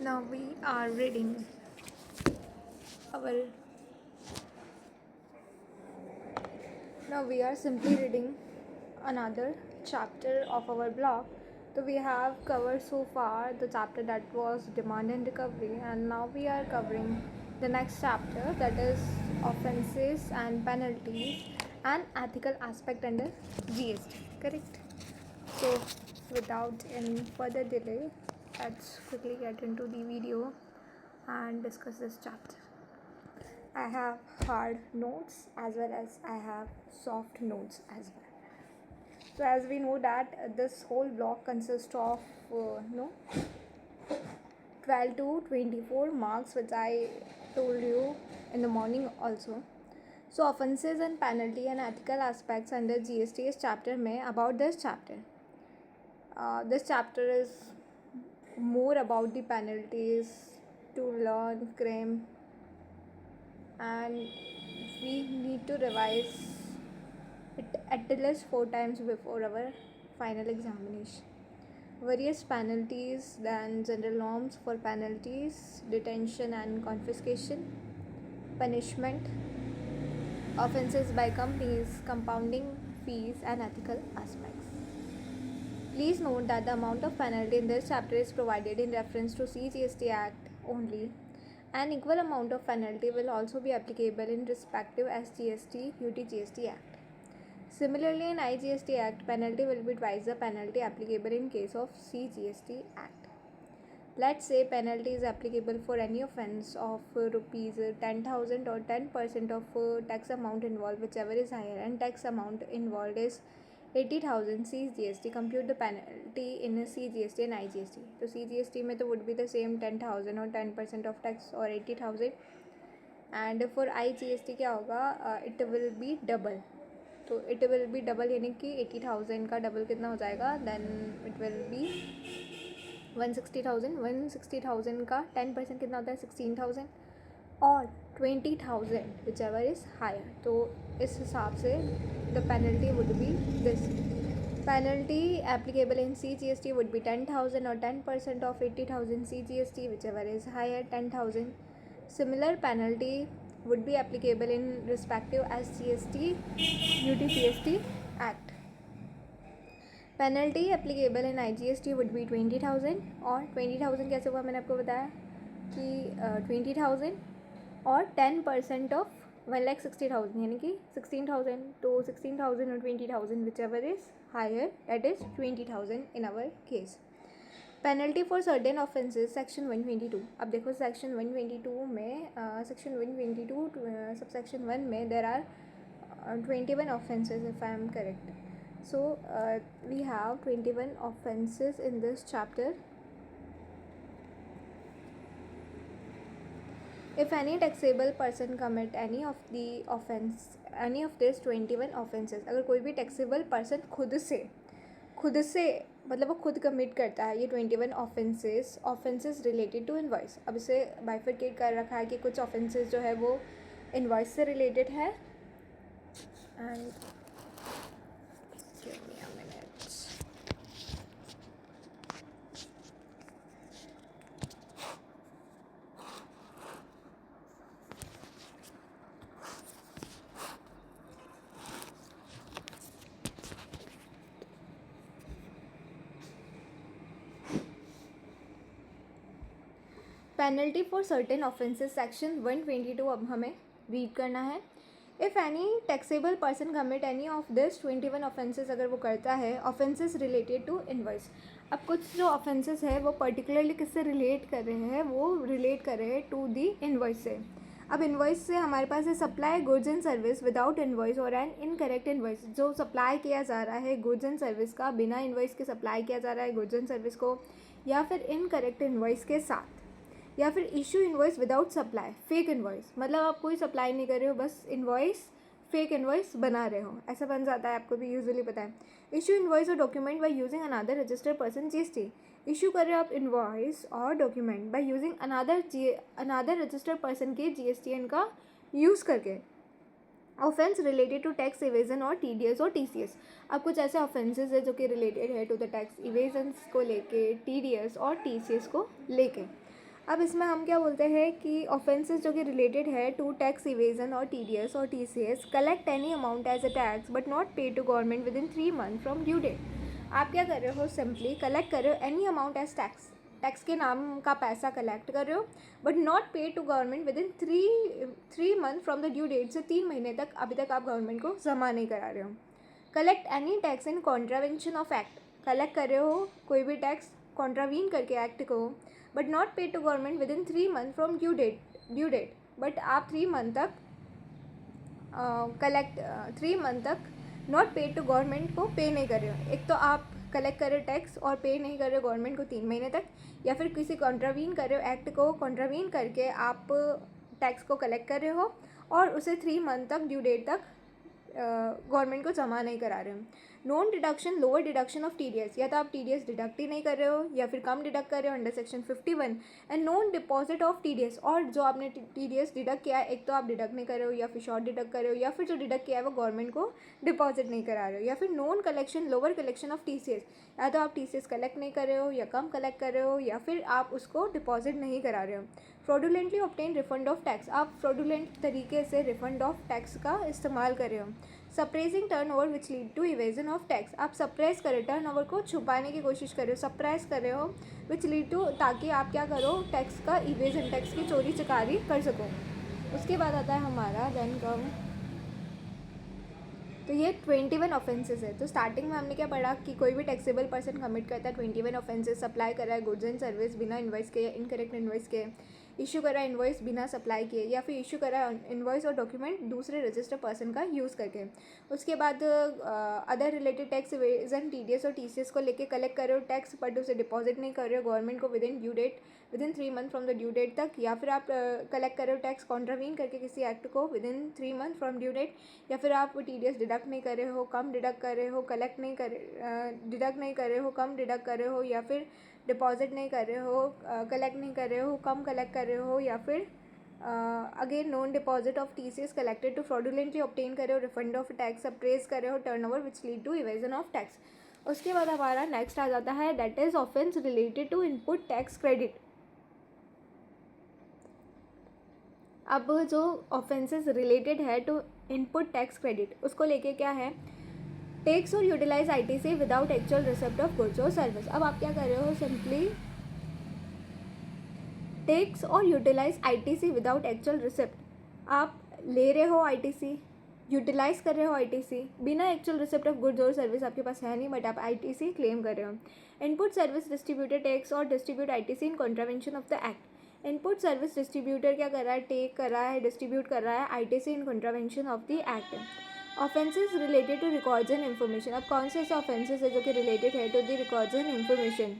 Now we are reading our now we are simply reading another chapter of our blog. So we have covered so far the chapter that was demand and recovery, and now we are covering the next chapter, that is offenses and penalties and ethical aspect under GST. Correct? So without any further delay, let's quickly get into the video and discuss this chapter. I have hard notes as well as I have soft notes as well. So as we know that this whole block consists of 12 to 24 marks, which I told you in the morning also. So offenses and penalty and ethical aspects under GST is chapter में about this chapter. This chapter is more about the penalties to learn crime, and we need to revise it at least 4 times before our final examination. Various penalties, then general norms for penalties, detention and confiscation, punishment, offences by companies, compounding fees and ethical aspects. Please note that the amount of penalty in this chapter is provided in reference to CGST Act only. An equal amount of penalty will also be applicable in respective SGST UT-GST Act. Similarly, in IGST Act, penalty will be twice the penalty applicable in case of CGST Act. Let's say penalty is applicable for any offence of rupees 10,000 or 10% of tax amount involved, whichever is higher, and tax amount involved is 80,000 CGST. Compute the penalty in CGST and IGST. तो CGST में तो would be the same 10,000 और 10% of tax और 80,000, and for IGST क्या होगा, it will be double. तो it will be double, यानी कि 80,000 का डबल कितना हो जाएगा, देन इट विल बी 160,000. 160,000 का 10% कितना होता है, 16,000, और 20,000 विच एवर इज़ हायर. तो इस हिसाब से the penalty would be this. Penalty applicable in CGST would be 10,000 और 10% of 80,000 CGST whichever is higher 10,000. Similar penalty would be applicable in respective SGST UT-GST Act. Penalty applicable in IGST would be 20,000, और 20,000 कैसे हुआ, मैंने आपको बताया कि 20,000 और 10% of 1,60,000, यानी कि 16,000. तो 16,000 और 20,000 whichever is higher, that is 20,000 in our case. Penalty for certain offences section 122. अब देखो सेक्शन 122 में सेक्शन 122 सब सेक्शन 1 में there are 21 offences if I am correct. So we have 21 offences in this chapter. If any taxable person commit any of this 21 offenses, अगर कोई भी taxable person खुद से मतलब वो खुद कमिट करता है ये 21 ऑफेंसेस रिलेटेड टू इनवॉइस. अब इसे बाइफरकेट कर रखा है कि कुछ ऑफेंसेस जो है वो इनवॉइस से रिलेटेड है, and penalty for certain offences section 122 अब हमें रीड करना है. If any taxable person commit any of this 21 offences, अगर वो करता है ऑफेंसेस रिलेटेड टू इनवॉइस. अब कुछ जो ऑफेंसेस है वो पर्टिकुलरली किससे रिलेट कर रहे हैं, वो रिलेट कर रहे हैं टू दी इनवॉइस से. अब इनवॉइस से हमारे पास है supply goods and service without invoice और एन इनकरेक्ट इनवॉइस. जो सप्लाई किया जा रहा है गुड्स एंड सर्विस का, बिना इनवॉइस के सप्लाई किया जा रहा है गुड्स एंड सर्विस को, या फिर इनकरेक्ट इनवॉइस के साथ, या फिर issue invoice without supply, fake invoice. मतलब आप कोई सप्लाई नहीं कर रहे हो, बस इनवॉइस फेक इनवॉइस बना रहे हो, ऐसा बन जाता है, आपको भी यूजुअली पता है. इशू इनवॉइस और document by using another registered person GST. Issue कर रहे हो आप इनवॉइस और document by using another registered person के GSTN का यूज़ करके. Offence related to tax evasion और TDS और TCS. अब कुछ ऐसे ऑफेंसेस है जो कि रिलेटेड है टू द टैक्स इवेजन को लेके, TDS और TCS को लेके. अब इसमें हम क्या बोलते हैं कि ऑफेंसेस जो कि रिलेटेड है टू टैक्स इवेजन और TDS और TCS, collect any amount as a tax but not pay to government within 3 month from due date. आप क्या कर रहे हो, सिंपली कलेक्ट कर रहे हो any amount as tax, tax के नाम का पैसा कलेक्ट कर रहे हो, but not pay to government within three month from the due date, से 3 महीने तक अभी तक आप गवर्नमेंट को जमा नहीं करा रहे हो। Collect any tax in contravention of act, collect कर रहे हो कोई भी टैक्स कॉन्ट्रावीन करके एक्ट को, but not pay to government within 3 month from due date, but आप 3 मंथ तक कलेक्ट 3 मंथ तक नॉट पे टू गवर्नमेंट को पे नहीं कर रहे हो। एक तो आप कलेक्ट कर रहे हो टैक्स और पे नहीं कर रहे हो गवर्नमेंट को 3 महीने तक, या फिर किसी कॉन्ट्रावीन कर रहे हो, एक्ट को कॉन्ट्रावीन करके आप टैक्स को कलेक्ट कर रहे हो और उसे 3 मंथ तक ड्यू डेट तक गवर्नमेंट को जमा नहीं करा रहे हो। Non deduction lower deduction of TDS, या तो आप TDS डिडक्ट ही नहीं कर रहे हो या फिर कम डिडक्ट कर रहे हो under section 51, and non deposit of TDS, और जो आपने TDS डिडक्ट किया है, एक तो आप डिडक्ट नहीं कर रहे हो या फिर शॉर्ट डिडक्ट कर रहे हो, या फिर जो डिडक्ट किया है वो गवर्नमेंट को डिपॉजिट नहीं करा रहे हो, या फिर non collection lower collection of TCS, या तो आप TCS कलेक्ट नहीं कर रहे हो या कम कलेक्ट कर रहे हो, या फिर आप उसको डिपॉजिट नहीं करा रहे हो। Fraudulently obtain refund of tax, आप फ्रॉडुलेंट तरीके से रिफंड ऑफ टैक्स का इस्तेमाल कर रहे हो। Suppressing turnover which lead to evasion of tax, आप सप्रेस करें टर्नओवर को छुपाने की कोशिश कर रहे हो, सप्रेस कर रहे हो विच लीड टू, ताकि आप क्या करो टैक्स का इवेजन, टैक्स की चोरी चकारी कर सको। उसके बाद आता है हमारा देन कम, तो ये 21 ऑफेंसेस है। तो स्टार्टिंग में हमने क्या पढ़ा कि कोई भी टैक्सेबल पर्सन कमिट करता है 21 ऑफेंसेस, सप्लाई कर रहा है गुड्स एंड सर्विस बिना इन्वाइस के या इनकरेक्ट इन्वाइस के, इशू करा इन्वॉइस बिना सप्लाई किए, या फिर इशू करा इन्वॉइस और डॉक्यूमेंट दूसरे रजिस्टर्ड पर्सन का यूज़ करके। उसके बाद other related tax evasion TDS और TCS को लेके कलेक्ट कर रहे हो टैक्स, बट उसे डिपॉजिट नहीं कर रहे हो गवर्नमेंट को within due date, within 3 month from the due date तक, या फिर आप कलेक्ट कर रहे हो टैक्स कॉन्ट्रावीन करके किसी एक्ट को within 3 month from due date, या फिर आप TDS डिडक्ट नहीं कर रहे हो, कम डिडक्ट कर रहे हो, कलेक्ट नहीं कर डिडक्ट नहीं कर रहे हो, कम डिडक्ट कर रहे हो, या फिर डिपॉजिट नहीं कर रहे हो, कलेक्ट नहीं कर रहे हो, कम कलेक्ट कर रहे हो, या फिर again non deposit of TCS collected to fraudulently obtain कर रहे हो रिफंड ऑफ टैक्स, सप्रेस कर रहे हो turnover which lead to evasion of tax. उसके बाद हमारा नेक्स्ट आ जाता है that is offence related to input tax credit. अब जो ऑफेंसेस रिलेटेड है टू इनपुट टैक्स क्रेडिट, उसको लेके क्या है, टेक्स और utilise ITC without actual receipt of goods और सर्विस। अब आप क्या कर रहे हो, सिंपली टेक्स और utilise ITC without actual receipt, आप ले रहे हो ITC, यूटिलाइज कर रहे हो ITC बिना एक्चुअल रिसिप्ट ऑफ गुड्स और सर्विस आपके पास है नहीं, बट आप ITC क्लेम कर रहे हो। इनपुट सर्विस डिस्ट्रीब्यूटर टेक्स और distribute ITC in contravention of the act. Input service distributor क्या कर रहा है, टेक कर रहा है, डिस्ट्रीब्यूट कर रहा है ITC in contravention of the act. Offences related to records and information, अब कौन से ऐसे ऑफेंसेस है जो कि रिलेटेड है to the records and information.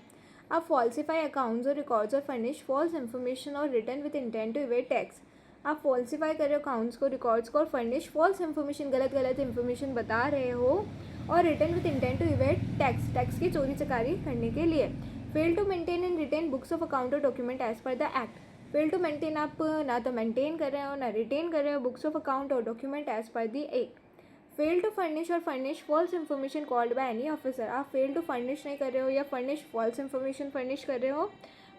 अब फॉल्सिफाई अकाउंट्स और रिकॉर्ड्स और फर्निश फॉल्स इन्फॉर्मेशन और return with intent to evade tax, आप फॉल्सिफाई कर रहे हो अकाउंट्स को, रिकॉर्ड्स को, और फर्निश फॉल्स इन्फॉर्मेशन गलत गलत इन्फॉर्मेशन बता रहे हो, और return with intent to evade tax, tax की चोरी चकारी करने के लिए। Fail to maintain and retain books of account और document as per the act, fail to maintain, आप ना तो मेंटेन कर रहे हो ना रिटेन कर रहे हो बुक्स ऑफ अकाउंट और document as per the act. Fail to furnish और furnish false information called by any officer, आप फेल टू फर्निश नहीं कर रहे हो या फर्निश फॉल्स इन्फॉर्मेशन फर्निश कर रहे हो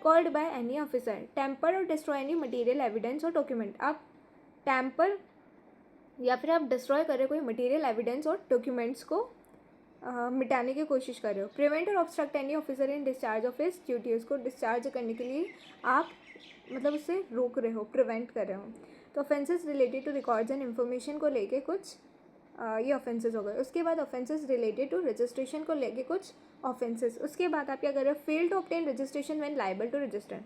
called by any officer. Tamper और डिस्ट्रॉय एनी मटेरियल एविडेंस और डॉक्यूमेंट, आप टेम्पर या फिर आप डिस्ट्रॉय कर रहे हो कोई मटेरियल एविडेंस और डॉक्यूमेंट्स को मिटाने की कोशिश कर रहे हो। प्रिवेंट और obstruct any officer in discharge of his duty, उसको डिस्चार्ज करने के लिए आप मतलब उससे रोक रहे हो, प्रिवेंट कर रहे हो। तो offences related to records and information को लेके कुछ ये ऑफेंसेस हो गए। उसके बाद ऑफेंसेस रिलेटेड टू रजिस्ट्रेशन को लेके कुछ ऑफेंसेस। उसके बाद आप क्या कर रहे हो, fail to obtain registration when liable to register,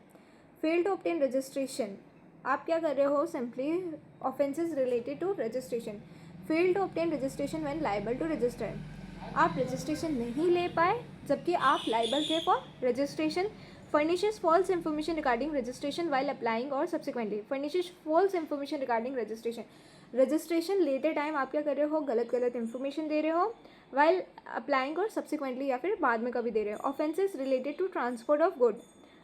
fail to obtain registration, आप क्या कर रहे हो, simply offences related to registration. Fail to obtain registration when liable to register, आप रजिस्ट्रेशन नहीं ले पाए जबकि आप लायबल थे for registration. Furnishes false information regarding registration while applying और subsequently, furnishes false information regarding registration, registration लेते time आप क्या कर रहे हो, गलत गलत इन्फॉर्मेशन दे रहे हो वाइल अप्लाइंग और सब्सिक्वेंटली, या फिर बाद में कभी दे रहे हो। Offences related to transport of good,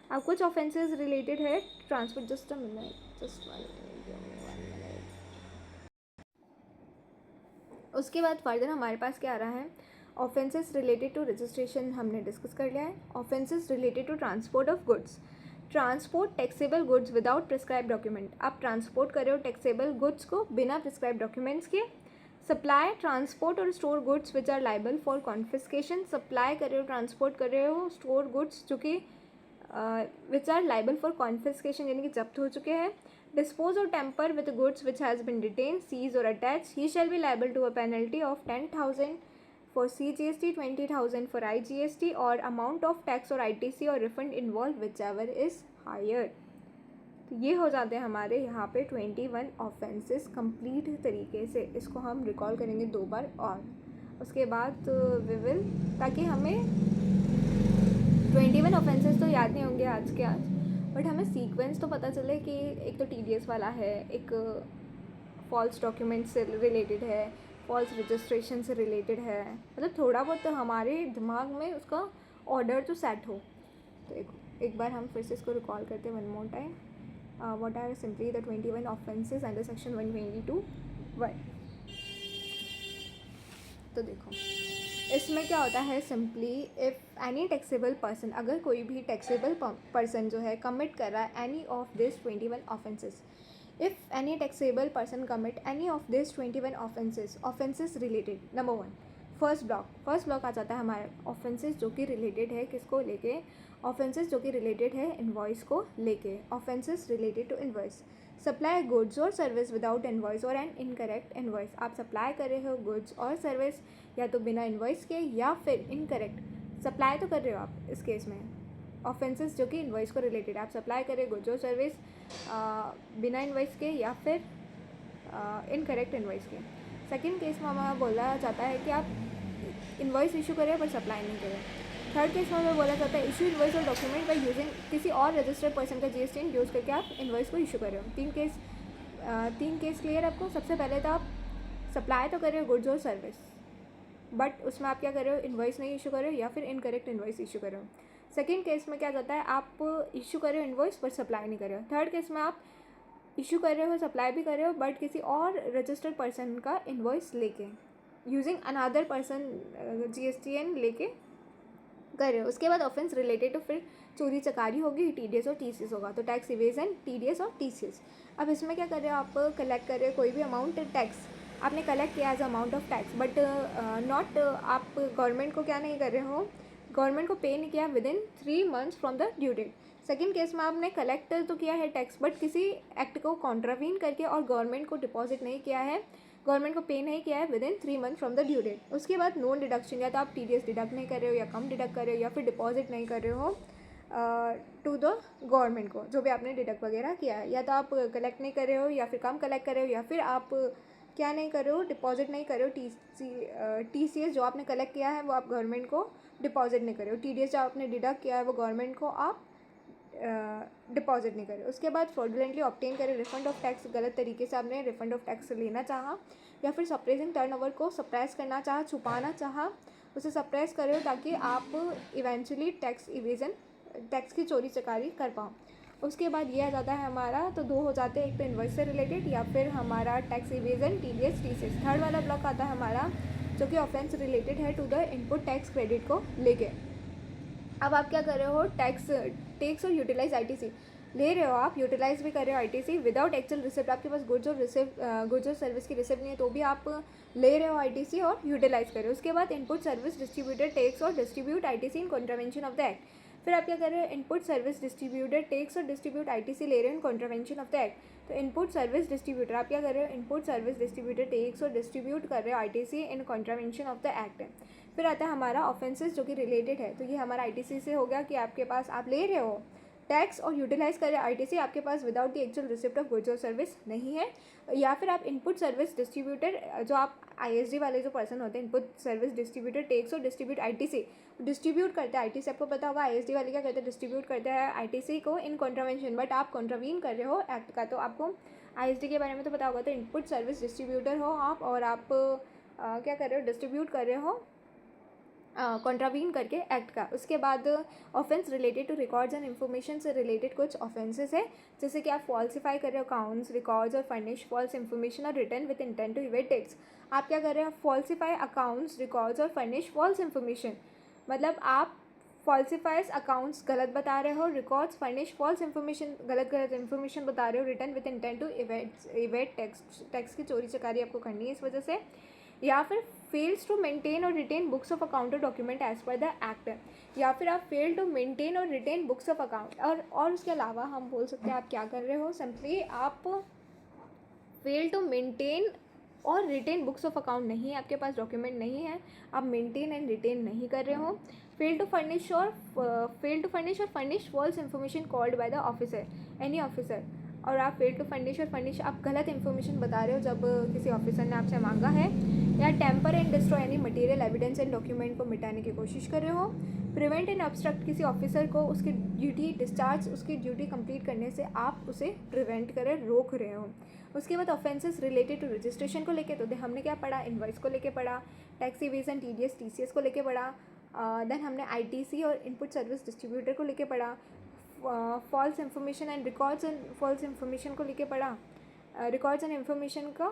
अब कुछ ऑफेंसेस रिलेटेड है transport, just a minute, just 1 minute. उसके बाद फर्दर हमारे पास क्या आ रहा है, ऑफेंसेस रिलेटेड टू रजिस्ट्रेशन हमने डिस्कस कर लिया है। Offences related to transport of goods, transport taxable goods without prescribe document, आप ट्रांसपोर्ट कर रहे हो टैक्सेबल गुड्स को बिना प्रिस्क्राइब डॉक्यूमेंट्स के। सप्लाई, ट्रांसपोर्ट और store goods which are liable for confiscation, supply कर रहे हो, ट्रांसपोर्ट कर रहे हो स्टोर गुड्स जो कि which are liable for confiscation यानी कि जब्त हो चुके हैं। डिस्पोज और tamper with goods which has been detained, seize और attach, he shall be liable to a penalty of 10,000 for CGST, 20,000 for IGST or amount of tax or ITC or refund involved whichever is higher। तो ये हो जाते हैं हमारे यहाँ पे 21 offences complete तरीके से। इसको हम रिकॉल करेंगे 2 बार और उसके बाद वी विल, ताकि हमें 21 ऑफेंसेस तो याद नहीं होंगे आज के आज, बट हमें सीक्वेंस तो पता चले कि एक तो TDS वाला है, एक फॉल्स डॉक्यूमेंट से रिलेटेड है, फॉल्स रजिस्ट्रेशन से रिलेटेड है, मतलब थोड़ा बहुत तो हमारे दिमाग में उसका ऑर्डर तो सेट हो। तो एक बार हम फिर से इसको रिकॉल करते हैं one more time. What are simply the 21 offences under section 122(1)। तो देखो इसमें क्या होता है, simply if any taxable person, अगर कोई भी टैक्सेबल पर्सन जो है कमिट कर रहा है any of this 21 offences, if any taxable person commit any of these 21 offenses related, number 1 first block आ जाता है हमारे ऑफेंसेस जो कि रिलेटेड है किसको लेके, ऑफेंसेस जो कि रिलेटेड है इनवॉइस को लेके, offences related to invoice. Supply goods और सर्विस विदाउट इनवॉइस और एन इनकरेक्ट इनवॉइस, आप सप्लाई कर रहे हो गुड्स और सर्विस या तो बिना इनवॉइस के या फिर इनकरेक्ट, सप्लाई तो कर रहे हो आप इस केस में, ऑफेंसेस जो कि इनवॉइस को रिलेटेड, आप सप्लाई करें गुड्स और सर्विस बिना इनवॉइस के या फिर इनकरेक्ट इनवॉइस के। सेकंड केस में हमें बोला जाता है कि आप इनवॉइस इशू करें पर सप्लाई नहीं करें। थर्ड केस में हमें बोला जाता है इशू इनवॉइस और डॉक्यूमेंट बाय यूजिंग किसी और रजिस्टर्ड पर्सन का GST यूज़ करके आप इनवॉइस को इशू कर रहे हो। तीन केस क्लियर आपको। सबसे पहले तो आप सप्लाई तो कर रहे हो गुड्स और सर्विस, बट उसमें आप क्या कर रहे हो, इनवॉइस नहीं इशू कर रहे हो या फिर इनकरेक्ट इनवॉइस इशू कर रहे हो। सेकेंड केस में क्या जाता है, आप इशू कर रहे हो इनवॉइस पर सप्लाई नहीं कर रहे हो। थर्ड केस में आप इशू कर रहे हो, सप्लाई भी कर रहे हो, बट किसी और रजिस्टर्ड पर्सन का इनवॉइस लेके यूजिंग अनदर पर्सन GSTN लेके कर रहे हो। उसके बाद ऑफेंस रिलेटेड टू फिर चोरी चकारी होगी, TDS और TCS होगा। तो टैक्स इवेजन, TDS और TCS। अब इसमें क्या कर रहे हो, आप कलेक्ट कर रहे हो कोई भी अमाउंट, टैक्स आपने कलेक्ट किया as amount of tax, but not आप गवर्नमेंट को क्या नहीं कर रहे हो, गवर्नमेंट को पे नहीं किया विद इन 3 months फ्रॉम ड ड्यू डेट। सेकेंड केस में आपने कलेक्ट तो किया है टैक्स, बट किसी एक्ट को कॉन्ट्रावीन करके और गवर्नमेंट को डिपॉजिट नहीं किया है, गवर्नमेंट को पे नहीं किया है within 3 months from the due date. उसके बाद नॉन डिडक्शन, या तो आप TDS डिडक्ट नहीं कर रहे हो या कम डिडक्ट कर रहे हो या फिर डिपॉजिट नहीं कर रहे हो टू द गवर्नमेंट को जो भी आपने डिडक्ट वगैरह किया है, या तो आप कलेक्ट नहीं कर रहे हो या फिर कम कलेक्ट कर रहे हो या फिर आप क्या नहीं कर रहे हो, डिपॉजिट नहीं कर रहे हो। TCS जो आपने कलेक्ट किया है वो आप गवर्नमेंट को डिपॉजिट नहीं कर रहे हो। TDS जो आपने डिडक्ट किया है वो गवर्नमेंट को आप डिपॉजिट नहीं करें। उसके बाद फ्रॉडुलेंटली ऑब्टेन करें रिफंड ऑफ टैक्स, गलत तरीके से आपने रिफंड ऑफ टैक्स लेना चाहा या फिर सप्रेसिंग टर्नओवर को सप्रेस करना चाहा, छुपाना चाहा, उसे सप्रेस करो ताकि आप इवेंचुअली टैक्स इवेजन, टैक्स की चोरी चकारी कर पाओ। उसके बाद ये आ जाता है हमारा, तो 2 हो जाते हैं, एक तो इन्वॉइस से रिलेटेड या फिर हमारा tax evasion, TDS TCS। Third वाला ब्लॉक आता है हमारा जो कि ऑफेंस रिलेटेड है to the input tax credit को लेके। अब आप क्या कर रहे हो, टैक्स और यूटिलाइज ITC ले रहे हो, आप यूटिलाइज भी कर रहे हो ITC विदाउट एक्चुअल रिसिप्ट, आपके पास गुड्स और सर्विस की रिसिप्ट नहीं है तो भी आप ले रहे हो ITC और यूटिलाइज कर रहे हो। उसके बाद इनपुट सर्विस डिस्ट्रीब्यूटर टेक्स और distribute ITC in contravention of the act. फिर आप क्या कर रहे हो, इनपुट सर्विस डिस्ट्रीब्यूटर टेक्स और डिस्ट्रीब्यूट ITC ले रहे हो इन कॉन्ट्रावेंशन ऑफ द एक्ट। तो इनपुट सर्विस डिस्ट्रीब्यूटर आप क्या कर रहे हो, इनपुट सर्विस डिस्ट्रीब्यूटर टेक्स और डिस्ट्रीब्यूट कर रहे हो ITC in contravention of the act. फिर आता है हमारा ऑफेंसेस जो कि रिलेटेड है, तो ये हमारा ITC से हो गया कि आपके पास आप ले रहे हो टैक्स और यूटिलाइज कर रहे हो ITC, आपके पास without the actual receipt of goods और सर्विस नहीं है, या फिर आप इनपुट सर्विस डिस्ट्रीब्यूटर जो आप ISD वाले जो पर्सन होते हैं, इनपुट सर्विस डिस्ट्रीब्यूटर टेक्स और डिस्ट्रीब्यूट ITC डिस्ट्रीब्यूट करते हैं ITC। आपको पता होगा ISD वाले क्या करते हैं, डिस्ट्रीब्यूट करते हैं ITC को इन कॉन्ट्रावेंशन, बट आप कॉन्ट्रावीन कर रहे हो एक्ट का, तो आपको ISD के बारे में तो पता होगा। तो इनपुट सर्विस डिस्ट्रीब्यूटर हो आप और आप क्या कर रहे हो, डिस्ट्रीब्यूट कर रहे हो कॉन्ट्रावीन करके एक्ट का। उसके बाद offence related to records and information से रिलेटेड कुछ ऑफेंसेस है, जैसे कि आप फॉल्सिफाई कर रहे हो अकाउंट्स, रिकॉर्ड्स और फर्निश फॉल्स इन्फॉर्मेशन और return with intent to evade tax. आप क्या कर रहे हो, फॉल्सिफाई अकाउंट्स, रिकॉर्ड्स और फर्निश फॉल्स इन्फॉर्मेशन, मतलब आप फॉल्सिफाइज अकाउंट्स गलत बता रहे हो, रिकॉर्ड्स फर्निश फॉल्स इन्फॉर्मेशन गलत इन्फॉर्मेशन बता रहे हो, return with intent to evade tax की चोरी चकारी आपको करनी है इस वजह से, या फिर फेल्स टू मेंटेन और रिटेन बुक्स ऑफ अकाउंट और document as per the act, या फिर आप फेल टू मेंटेन और रिटेन बुक्स ऑफ अकाउंट, और उसके अलावा हम बोल सकते हैं आप क्या कर रहे हो, सिंपली आप फेल टू मेंटेन और रिटेन बुक्स ऑफ अकाउंट नहीं है, आपके पास डॉक्यूमेंट नहीं है, आप मेंटेन एंड रिटेन नहीं कर रहे हो, फेल टू फर्निश और furnish false information called by the officer any officer, और आप फेल टू फर्निश आप गलत इन्फॉर्मेशन बता रहे हो जब किसी ऑफिसर ने आपसे मांगा है, या tamper and destroy any material evidence and document को मिटाने की कोशिश कर रहे हो, प्रिवेंट एंड ऑब्स्ट्रक्ट किसी ऑफिसर को उसकी ड्यूटी कंप्लीट करने से आप उसे प्रिवेंट कर रहे, रोक रहे हो। उसके बाद ऑफेंसेस रिलेटेड टू रजिस्ट्रेशन को लेके, तो हमने क्या पढ़ा, इनवॉइस को लेके पढ़ा, टैक्स इवेजन TDS TCS को लेके पढ़ा, देन हमने ITC और इनपुट सर्विस डिस्ट्रीब्यूटर को लेके पढ़ा, false information and records and false information को लेके पढ़ा, रिकॉर्ड्स एंड इन्फॉर्मेशन का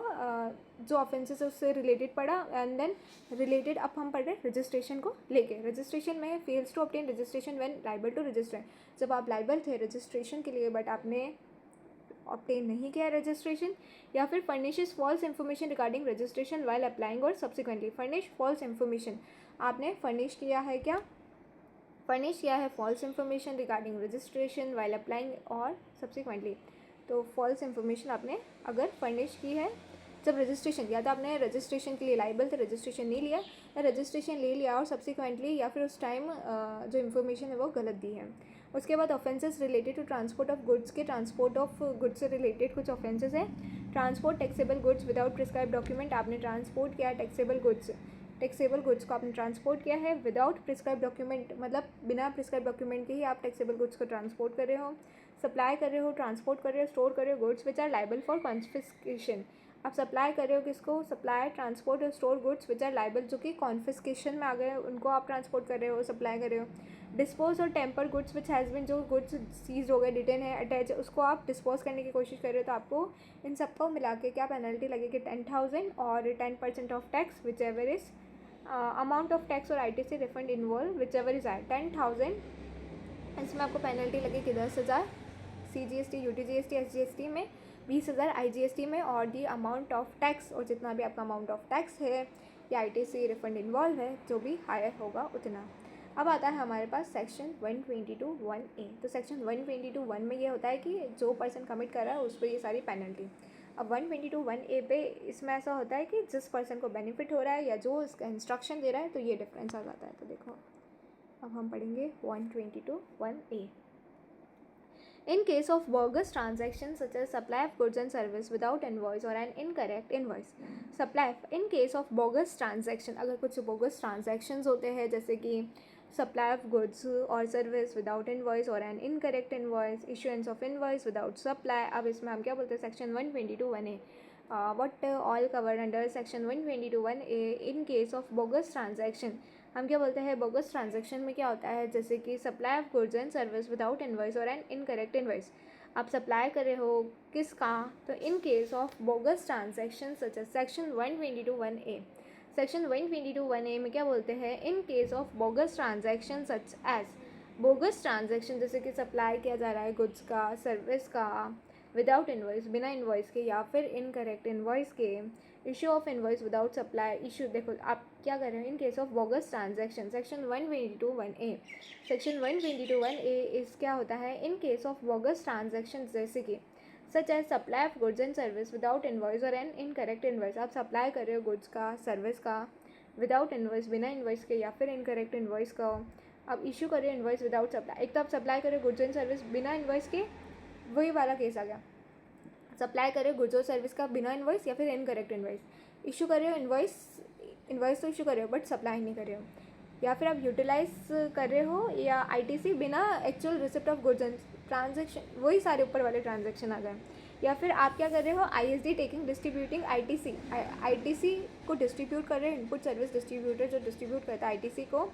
जो ऑफेंसेस है उससे रिलेटेड पढ़ा, एंड देन रिलेटेड अब हम पढ़ रहे हैं रजिस्ट्रेशन को लेके। रजिस्ट्रेशन में fails to obtain registration when liable to register, जब आप लाइबल थे रजिस्ट्रेशन के लिए बट आपने ऑब्टेन नहीं किया रजिस्ट्रेशन, या फिर furnishes false information regarding registration while applying और सब्सिक्वेंटली फर्निश फॉल्स इन्फॉर्मेशन, आपने फर्निश किया है क्या, फर्निश किया है false information regarding registration while applying और सब्सिक्वेंटली, तो फॉल्स इन्फॉर्मेशन आपने अगर फर्निश की है जब रजिस्ट्रेशन, या तो आपने रजिस्ट्रेशन के लिए लाइबल थे रजिस्ट्रेशन नहीं लिया, या रजिस्ट्रेशन ले लिया और सब्सिक्वेंटली या फिर उस टाइम जो इन्फॉर्मेशन है वो गलत दी है। उसके बाद offences related to transport of goods के, ट्रांसपोर्ट ऑफ गुड्स से रिलेटेड कुछ ऑफेंसेस है, transport taxable goods without prescribe document, आपने ट्रांसपोर्ट किया टैक्सेबल गुड्स को आपने ट्रांसपोर्ट किया है विदाउट प्रिस्क्राइब डॉक्यूमेंट, मतलब बिना प्रिस्क्राइब डॉक्यूमेंट के ही आप टैक्सेबल गुड्स को ट्रांसपोर्ट कर रहे हो, सप्लाई कर रहे हो, ट्रांसपोर्ट कर रहे हो, स्टोर कर रहे हो goods which are liable for confiscation, आप सप्लाई कर रहे हो किसको, सप्लाई ट्रांसपोर्ट और store goods which are liable जो कि कॉन्फिस्केशन में आ गए उनको आप ट्रांसपोर्ट कर रहे हो, सप्लाई कर रहे हो, डिस्पोज और tamper goods which has been, जो गुड्स सीज हो गए, डिटेन है, अटैच, उसको आप डिस्पोज करने की कोशिश कर रहे हो, तो आपको इन सबको मिला के क्या पेनल्टी लगेगी 10,000 और 10% of tax whichever is amount of tax और ITC refund involve which ever is आए 10,000, इसमें आपको पेनल्टी लगेगी 10,000 CGST UTGST SGST में, 20,000 IGST में, और दी अमाउंट ऑफ टैक्स, और जितना भी आपका अमाउंट ऑफ टैक्स है या ITC रिफंड इन्वॉल्व है जो भी हायर होगा उतना। अब आता है हमारे पास सेक्शन 122(1)(a, तो सेक्शन 122(1) में ये होता है कि जो पर्सन कमिट कर रहा है उस पर ये सारी पेनल्टी। अब 122(1)(a पे इसमें ऐसा होता है कि जिस पर्सन को बेनिफिट हो रहा है या जो इसका इंस्ट्रक्शन दे रहा है तो ये डिफरेंस आ जाता है। तो देखो अब हम पढ़ेंगे 122(1)(a। In case of bogus transactions such as supply of goods and service without invoice or an incorrect invoice, in case of bogus transaction, अगर कुछ bogus transactions होते हैं जैसे कि supply of goods or service without invoice or an incorrect invoice, issuance of invoice without supply, अब इसमें हम क्या बोलते हैं section 122(1)(a, what all covered under section 122(1)(a in case of bogus transaction, हम क्या बोलते हैं बोगस ट्रांजैक्शन में क्या होता है, जैसे कि supply of goods and service without invoice और एन इनकरेक्ट इनवॉइस, आप सप्लाई कर रहे हो किसका, तो in case of bogus transaction such as section 122(1)(a, section 122(1)(a में क्या बोलते हैं, in case of bogus transaction such as, bogus transaction जैसे कि सप्लाई किया जा रहा है गुड्स का सर्विस का विदाउट इनवॉइस, बिना इनवॉइस के या फिर इनकरेक्ट इनवॉइस के, issue of invoice without supply issue, देखो आप क्या कर रहे हो in case of bogus transaction, section 122(1)(a, section 122(1)(a इस क्या होता है, in case of bogus transaction जैसे कि such as supply of goods and service without invoice और एन इनकरेक्ट इनवॉइस, आप सप्लाई कर रहे हो गुड्स का सर्विस का विदाउट इनवॉइस, बिना इनवॉइस के या फिर इनकरेक्ट इनवॉइस का, अब इशू कर रहे हो इनवॉइस विदाउट सप्लाई, एक तो आप सप्लाई कर रहे हो गुड्स एंड सर्विस बिना इनवॉइस के, वही वाला केस आ गया, सप्लाई कर रहे हो गुड्स और सर्विस का बिना इनवॉइस या फिर इनकरेक्ट इनवॉइस, इशू कर रहे हो इनवॉइस तो इशू कर रहे हो बट सप्लाई नहीं कर रहे हो, या फिर आप यूटिलाइज कर रहे हो या ITC बिना actual receipt of goods and transaction, वही सारे ऊपर वाले ट्रांजेक्शन आ गए, या फिर आप क्या कर रहे हो ISD टेकिंग डिस्ट्रीब्यूटिंग ITC को डिस्ट्रीब्यूट कर रहे हो, इनपुट सर्विस डिस्ट्रीब्यूटर जो डिस्ट्रीब्यूट करता है ITC को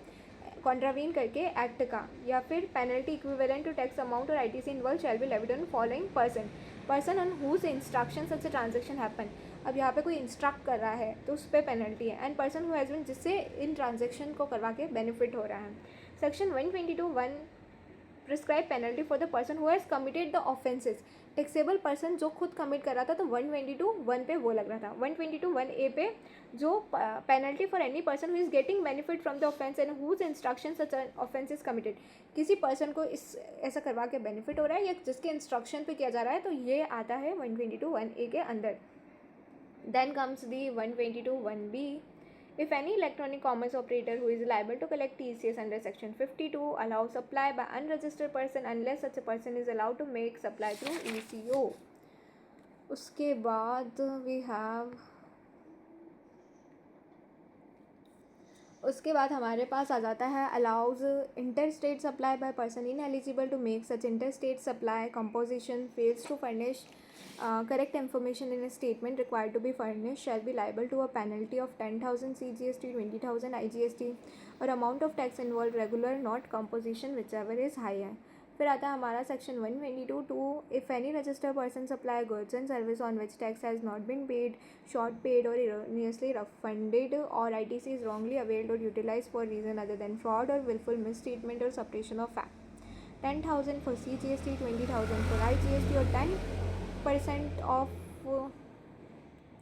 कॉन्ट्रावीन करके एक्ट का, या फिर penalty equivalent to tax amount और ITC involve shall be levied on following person on whose instruction such a transaction happen, अब यहाँ पे कोई इंस्ट्रक्ट कर रहा है तो उस पर पेनल्टी है, and person who has been जिससे इन ट्रांजेक्शन को करवा के बेनिफिट हो रहा है, Section 122(1) prescribe penalty for the person who has committed the offences. Taxable person जो खुद कमिट कर रहा था तो 122(1) पे वो लग रहा था. 122(1)(a) पे जो penalty for any person who is getting benefit from the offence and whose instruction such offence is committed. किसी पर्सन को इस ऐसा करवा के बेनिफिट हो रहा है या जिसके इंस्ट्रक्शन पे किया जा रहा है, तो ये आता है 122(1)(a) के अंदर. Then comes the 122(1)(b). If any electronic commerce operator who is liable to collect TCS under Section 52 allows supply by unregistered person unless such a person is allowed to make supply through ECO. उसके बाद उसके बाद हमारे पास आ जाता है allows interstate supply by person ineligible to make such interstate supply composition fails to furnish correct information in a statement required to be furnished shall be liable to a penalty of 10,000 CGST, 20,000 IGST or amount of tax involved regular not composition whichever is higher. फिर आता है हमारा section 122(2). If any registered person supply goods and service on which tax has not been paid, short paid और erroneously refunded or ITC is wrongly availed or utilized for reason other than fraud or willful misstatement or suppression of fact, 10,000 for CGST, 20,000 for IGST or 10% of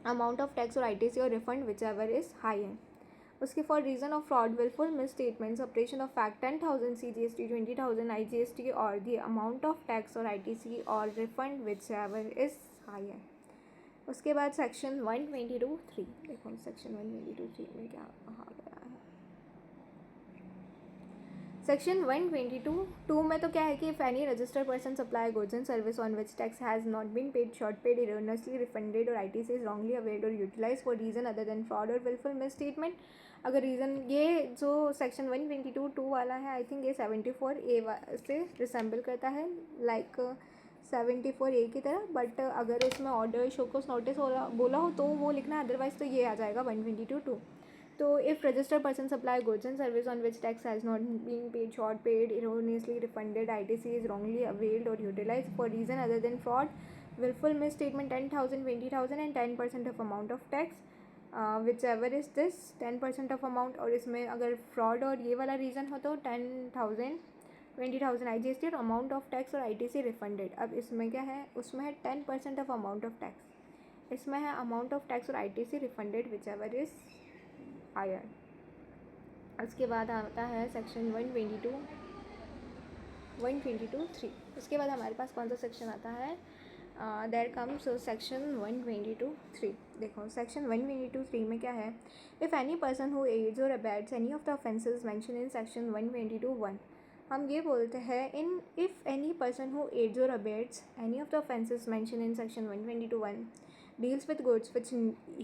amount of tax or ITC or refund whichever is higher. उसके for reason of fraud, wilful misstatement, suppression of fact, 10,000 CGST, 20,000 IGST और the amount of tax और ITC और refund whichever is higher. उसके बाद section 122(3). देखो section 122(3) में क्या कहा गया है. सेक्शन 122(2) में तो क्या है कि if any registered person supply goods and service on which tax has not been paid, short paid, erroneously refunded और ITC इज रॉन्गली अवेल्ड और utilise for reason other than fraud और विलफुल मिसस्टेटमेंट. अगर reason ये जो section 122(2) वाला है, आई think ये 74A से रिसेंबल करता है, लाइक 74A की तरह. बट अगर उसमें ऑर्डर शोकॉस नोटिस बोला हो तो वो लिखना है, अदरवाइज तो ये आ जाएगा 122(2). तो if registered person supply goods and service on which tax has not been paid, short paid, erroneously refunded, ITC is wrongly availed और utilise for reason other than fraud, wilful misstatement, 10,000, 20,000 and 10% of amount of tax whichever is this 10% of amount. और इसमें अगर fraud और ये वाला reason हो तो 10,000, 20,000 IGST और अमाउंट ऑफ टैक्स और ITC रिफंडेड. अब इसमें क्या है, उसमें है 10% ऑफ अमाउंट ऑफ टैक्स, इसमें है अमाउंट ऑफ टैक्स और ITC refunded whichever is higher. उसके बाद आता है सेक्शन 122(3). उसके बाद हमारे पास कौन सा सेक्शन आता है, देयर कम्स सेक्शन 122(3). देखो सेक्शन 122(3) में क्या है, if any person who aids और abets any of the offences mention in section 122(1). हम ये बोलते हैं इन if any person who aids और abets any of the offences mention in section 122(1) deals with goods which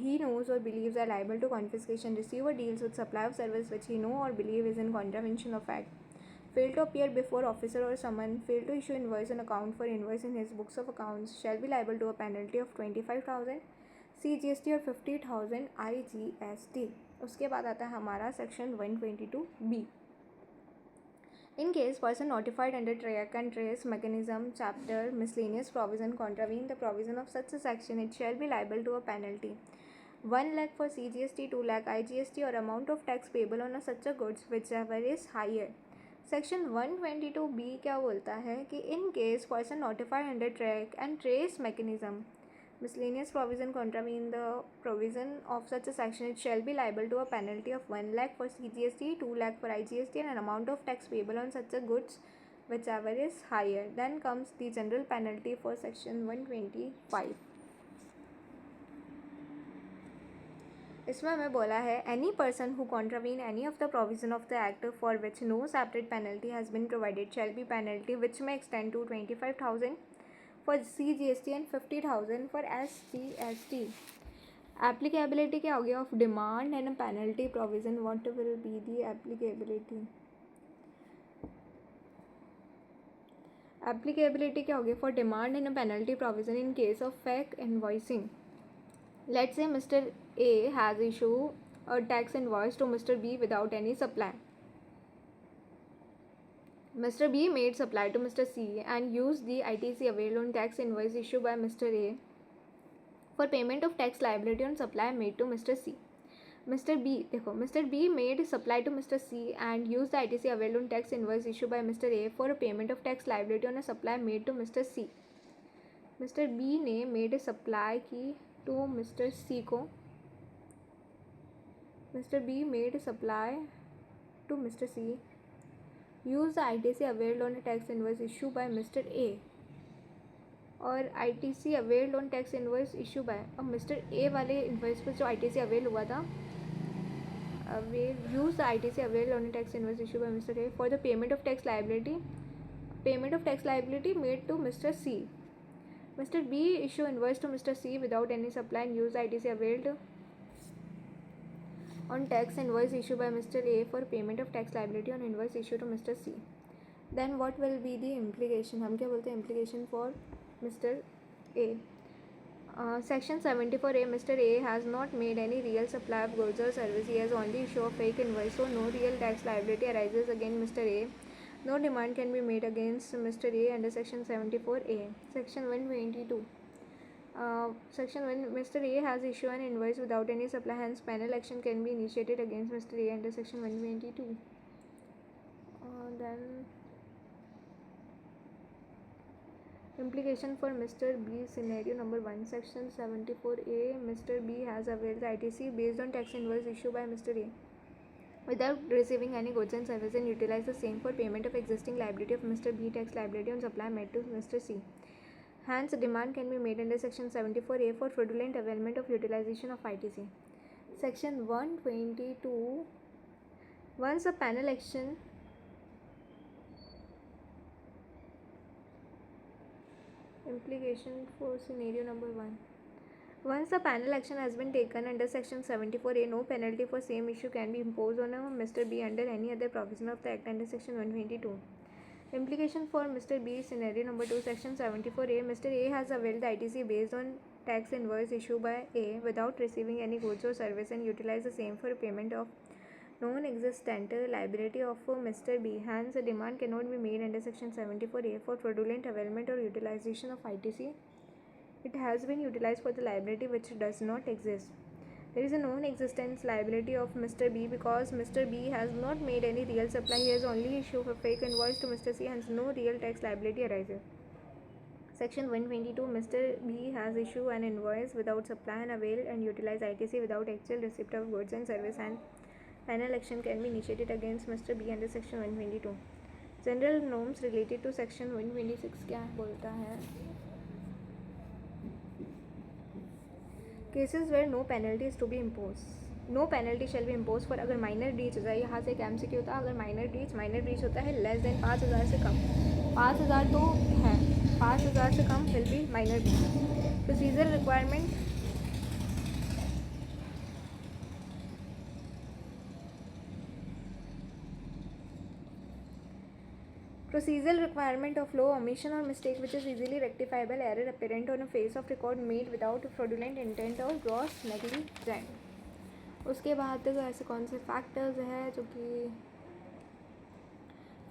he knows or believes are liable to confiscation, receiver deals with supply of service which he know or believe is in contravention of act, fail to appear before officer or summon, fail to issue invoice and account for invoice in his books of accounts, shall be liable to a penalty of 25,000 CGST और 50,000 IGST. उसके बाद आता है हमारा section 122(B). In case person notified under track and trace mechanism chapter miscellaneous provision contravene the provision of such a section, it shall be liable to a penalty 1 lakh for CGST, 2 lakh IGST or amount of tax payable on such a goods whichever is higher. Section 122(B) क्या बोलता है कि in case person notified under track and trace mechanism miscellaneous provision contravene the provision of such a section, it shall be liable to a penalty of 1 lakh for CGST, 2 lakh for IGST and an amount of tax payable on such a goods whichever is higher. Then comes the general penalty for section 125. इसमें हमें बोला है any person who contravene any of the provision of the act for which no separate penalty has been provided shall be penalty which may extend to 25,000 for CGST and 50,000 for SGST. Applicability क्या हो गया of demand and a penalty provision. What will be the applicability? Applicability क्या हो गया for demand and a penalty provision in case of fake invoicing. Let's say Mr. A has issued a tax invoice to Mr. B without any supply. Mr. B made supply to Mr. C and used the ITC availed on tax invoice issued by Mr. A for payment of tax liability on supply made to Mr. C. Mr. B, देखो, Mr. B made supply to Mr. C and used the ITC availed on tax invoice issued by Mr. A for a payment of tax liability on a supply made to Mr. C. Mr. B ने made a supply की to Mr. C को. Mr. B made a supply to Mr. C. Used the ITC availed on a tax invoice issued by Mr. A. और ITC availed on tax invoice issue by, अब Mr. A वाले invoice पर जो ITC avail हुआ था, use the ITC availed on a tax invoice issued by Mr. A for the payment of tax liability made to Mr. C. Mr. B issue invoice to Mr. C without any supply and use the ITC availed on tax invoice issued by Mr. A for payment of tax liability on invoice issued to Mr. C. Then what will be the implication? हम क्या बोलते हैं implication for Mr. A? Section 74A, Mr. A has not made any real supply of goods or service. He has only issued a fake invoice, so no real tax liability arises against Mr. A. No demand can be made against Mr. A under Section 74A. Section 122. Section 1, Mr. A has issued an invoice without any supply, hence penal action can be initiated against Mr. A under Section 122. Then implication for Mr. B, scenario number 1, Section 74A, Mr. B has availed the ITC based on tax invoice issued by Mr. A without receiving any goods and services and utilized the same for payment of existing liability of Mr. B, tax liability on supply made to Mr. C. Hence, demand can be made under Section 74A for fraudulent availment of utilization of ITC. Section 122, once a penal action implication for scenario number 1. Once a penal action has been taken under Section 74A, no penalty for same issue can be imposed on Mr. B under any other provision of the Act under Section 122. Implication for Mr. B, scenario number 2, Section 74A, Mr. A has availed the ITC based on tax invoice issued by A without receiving any goods or service and utilized the same for payment of non-existent liability of Mr. B. Hence, a demand cannot be made under Section 74A for fraudulent availment or utilization of ITC. It has been utilized for the liability which does not exist. There is a non-existence liability of Mr. B because Mr. B has not made any real supply. He has only issued a fake invoice to Mr. C, hence no real tax liability arises. Section 122, Mr. B has issued an invoice without supply and availed and utilized ITC without actual receipt of goods and service, and penal action can be initiated against Mr. B under Section 122. General norms related to Section 126 क्या बोलता है? Cases where no penalty is to be imposed. No penalty shall be imposed for अगर minor breach हो जाए, यहाँ से एक MCQ होता है, अगर माइनर ब्रीच होता है लेस देन 5,000 से कम, 5,000 तो है, 5,000 से come will be minor breach. Procedure requirement, procedural requirement of law, omission or mistake which is easily rectifiable, error apparent on a face of record made without fraudulent intent or gross negligence. उसके बाद ऐसे कौन से factors हैं जो कि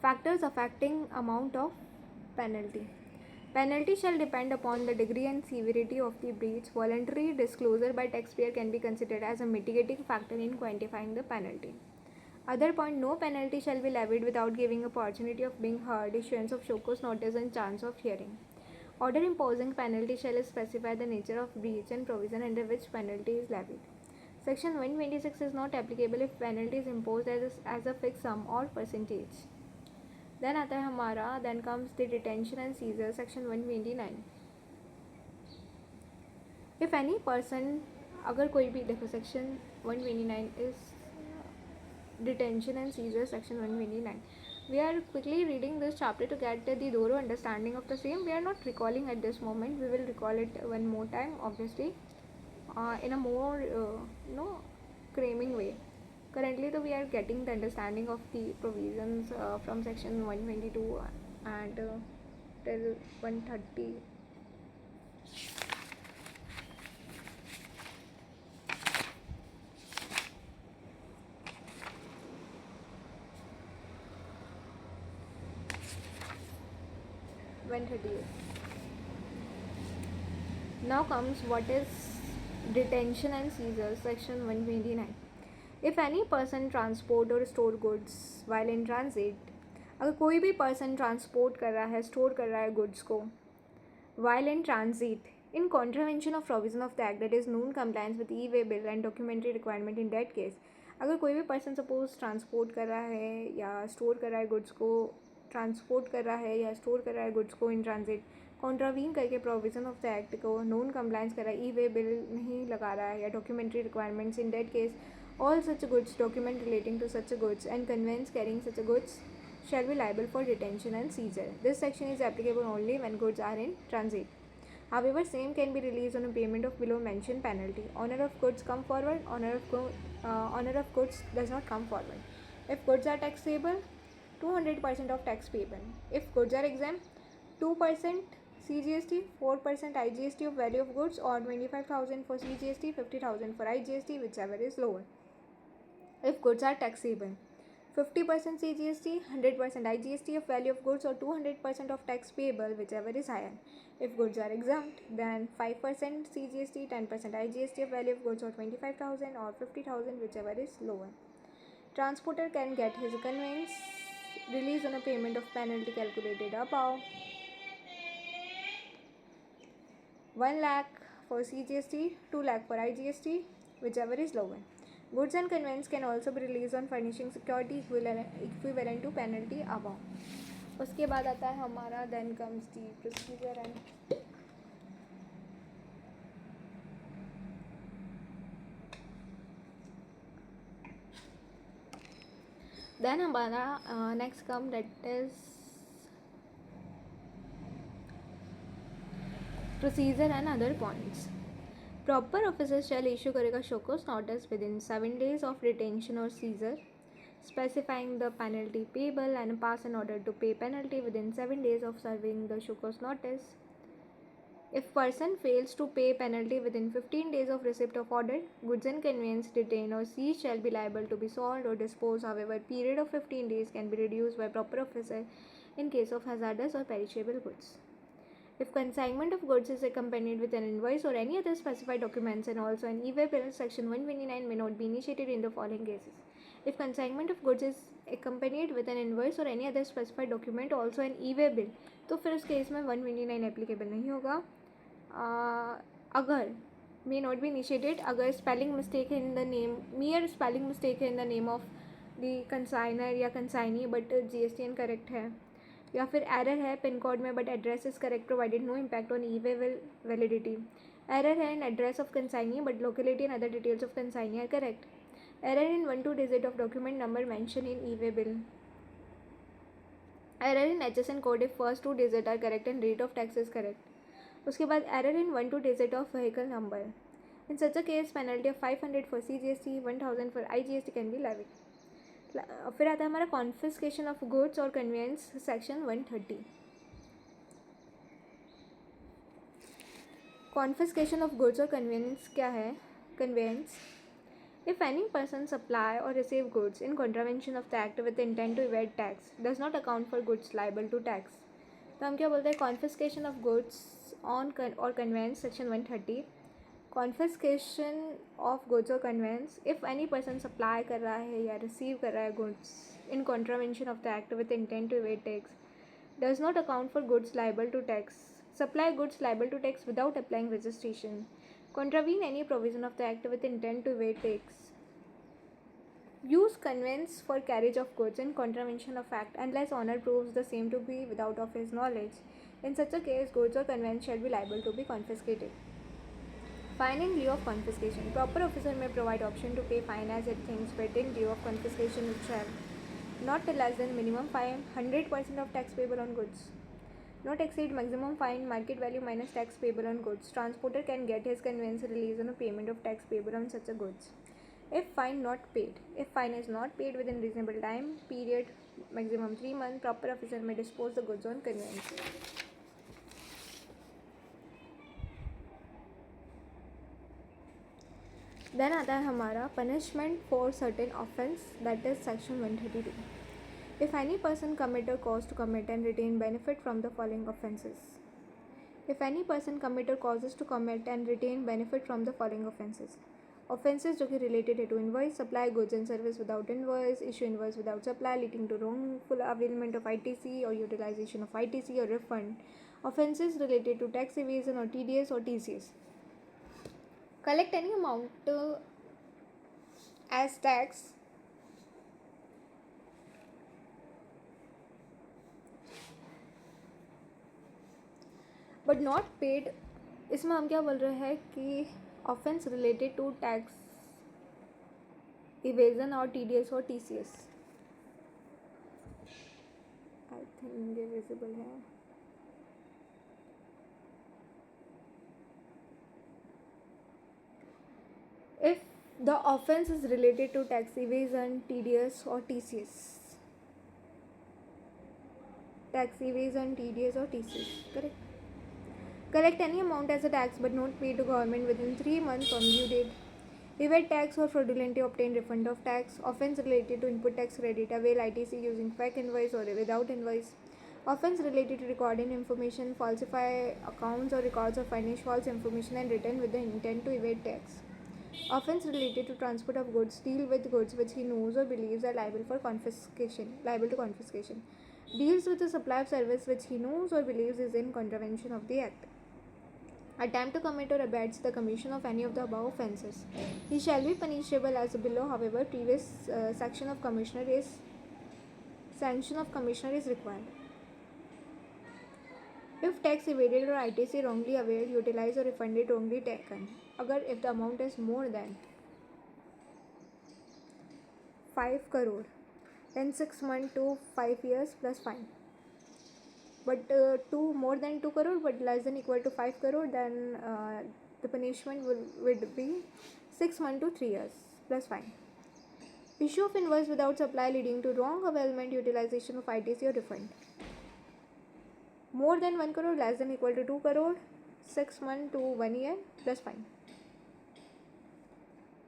factors affecting amount of penalty. Penalty shall depend upon the degree and severity of the breach. Voluntary disclosure by taxpayer can be considered as a mitigating factor in quantifying the penalty. Other point, no penalty shall be levied without giving opportunity of being heard, issuance of show cause notice and chance of hearing. Order imposing penalty shall specify the nature of breach and provision under which penalty is levied. Section 126 is not applicable if penalty is imposed as a fixed sum or percentage. Then आता है हमारा, then comes the detention and seizure, section 129. If any person, अगर कोई भी, देखो section 129 is detention and seizure, section 129. We are quickly reading this chapter to get the thorough understanding of the same. We are not recalling at this moment. We will recall it one more time, obviously, in a more cramming way. Currently, though, we are getting the understanding of the provisions from section 122 and till 130. Now comes what is detention and seizure, section 129. If any person transport और store goods while in transit, अगर कोई भी person transport कर रहा है, store कर रहा है गुड्स को while in transit in contravention of provision of the act, that is non compliance with e-way bill and documentary requirement, in that case अगर कोई भी पर्सन सपोज ट्रांसपोर्ट कर रहा है या स्टोर कर रहा है गुड्स को, ट्रांसपोर्ट कर रहा है या स्टोर कर रहा है गुड्स को इन ट्रांजिट, कॉन्ट्रावीन करके प्रोविजन ऑफ द एक्ट को नॉन कंप्लाइंस कर रहा है, ई-वे बिल नहीं लगा रहा है या documentary requirements, in that case all such goods, document relating to such goods and conveyance carrying such goods shall be liable for detention and seizure. This section is applicable only when goods are in transit. However, same can be released on a payment of below mentioned penalty. Owner of goods come forward, owner of goods does not come forward. If goods are taxable, 200% of tax payable. If goods are exempt, 2% CGST, 4% IGST of value of goods, or 25,000 for CGST, 50,000 for IGST, whichever is lower. If goods are taxable, 50% CGST, 100% IGST of value of goods, or 200% of tax payable, whichever is higher. If goods are exempt, then 5% CGST, 10% IGST of value of goods, or 25,000 or 50,000, whichever is lower. Transporter can get his conveyance released on a payment of penalty calculated above. 1 lakh for CGST, 2 lakh for IGST, whichever is lower. Goods and conveyance can also be released on furnishing security equivalent to penalty above. उसके बाद आता है हमारा then comes the procedure and then हमारा next come that is procedure and other points. Proper officer shall issue करेगा show cause notice within 7 days of detention or seizure, specifying the penalty payable, and pass an order to pay penalty within 7 days of serving the show cause notice. If person fails to pay penalty within 15 days of receipt of order, goods and conveyance detained or seized shall be liable to be sold or disposed. However, period of 15 days can be reduced by proper officer in case of hazardous or perishable goods. If consignment of goods is accompanied with an invoice or any other specified documents and also an e-way bill, section 129 may not be initiated in the following cases. If consignment of goods is accompanied with an invoice or any other specified document, also an e-way bill, तो फिर उस case में 129 applicable नहीं होगा. अगर may not be initiated अगर spelling mistake है in the name, mere spelling mistake है in the name of the consigner या consignee but GSTN correct है, या फिर एरर है पिन कोड में but address is correct provided no impact on e way validity. Error है in address of consignee but locality and other details of consignee are correct. Error in 1-2 digit of document number mention in e way bill. Error in HSN code if first 2 digit are correct and rate of tax is correct. उसके बाद error in 1-2 digit of vehicle number. In such a case penalty of 500 for CGST, 1000 for IGST can be levied. फिर आता है हमारा confiscation of goods और conveyance, section 130. Confiscation of goods और conveyance क्या है? Conveyance, if any person supply और receive goods in contravention of the act with intent to evade tax does not account for goods liable to tax. तो हम क्या बोलते हैं? Confiscation of goods on और conveyance, section 130. Confiscation of goods और conveyance, if any person supply कर रहा है या रिसीव कर रहा है goods in contravention of the act with intent to evade tax does not account for goods liable to tax, supply goods liable to tax without applying registration, contravene any provision of the act with intent to evade tax, use conveyance for carriage of goods in contravention of act unless owner proves the same to be without of his knowledge. In such a case, goods or conveyance shall be liable to be confiscated. Fine in lieu of confiscation. Proper officer may provide option to pay fine as it thinks fit in lieu of confiscation, which shall not less than minimum fine 100% of tax payable on goods, not exceed maximum fine market value minus tax payable on goods. Transporter can get his conveyance released on a payment of tax payable on such a goods. If fine not paid, if fine is not paid within reasonable time period, maximum 3 months, proper officer may dispose the goods on conveyance. Then आता है हमारा punishment for certain offence, that is section 132. If any person commit or cause to commit and retain benefit from the following offences. If any person commit or causes to commit and retain benefit from the following offences. Offences जो कि related है to invoice, supply goods and service without invoice, issue invoice without supply leading to wrongful availment of ITC और utilisation of ITC और refund, offences related to tax evasion और TDS और TCS. Collect any amount as tax but not paid. इसमें हम क्या बोल रहे हैं कि offence related to tax evasion और टीडीएस और टीसीएस. आई थिंक ये विजिबल है. If the offense is related to tax evasion, TDS or TCS. Tax evasion, TDS or TCS. Correct. Collect any amount as a tax but not paid to government within 3 months from due date. Evade tax or fraudulently obtain refund of tax. Offense related to input tax credit. Avail ITC using fake invoice or without invoice. Offense related to recording information. Falsify accounts or records of finance false information and return with the intent to evade tax. Offense related to transport of goods. Deal with goods which he knows or believes are liable to confiscation. Deals with the supply of service which he knows or believes is in contravention of the act. Attempt to commit or abets the commission of any of the above offences. He shall be punishable as below. However, previous sanction of commissioner is required. If tax evaded or ITC wrongly availed, utilized or refunded wrongly taken. Agar if the amount is more than 5 crore, then 6 months to 5 years plus fine. But more than 2 crore but less than equal to 5 crore, then the punishment would be 6 months to 3 years plus fine. Issue of invoice without supply leading to wrong availment, utilization of ITC or refund. More than 1 crore, less than equal to 2 crore, 6 months to 1 year plus fine.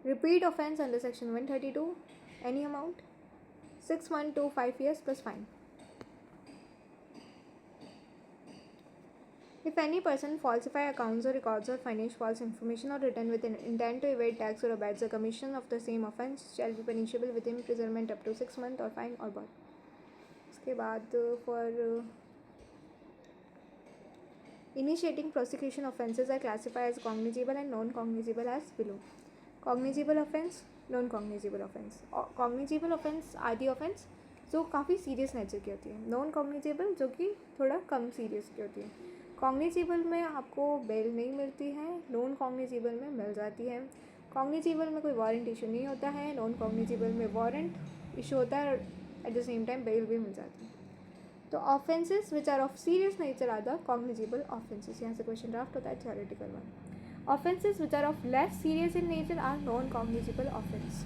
Repeat offence under section 132, any amount, 6 months to 5 years plus fine. If any person falsify accounts or records or furnish false information or written with an intent to evade tax or abets the commission of the same offence shall be punishable with imprisonment up to 6 months or fine or both. इसके बाद for initiating prosecution offences are classified as cognizable and non-cognizable as below. Cognizable offence, non-cognizable offence. Cognizable offence आदि offence जो काफ़ी serious nature की होती है. Non cognizable जो कि थोड़ा कम सीरियस की होती है. कॉग्निजेबल में आपको बेल नहीं मिलती है, नॉन कॉग्निजेबल में मिल जाती है. कॉग्निजेबल में कोई वारंट इशू नहीं होता है, नॉन कॉग्निजेबल में वारंट इशू होता है, at the same time bail भी मिल जाती है. तो offences which are of serious nature are the cognizable offences. यहाँ से क्वेश्चन ड्राफ्ट होता है theoretical one. Offences which are of less serious in nature are non cognizable offence.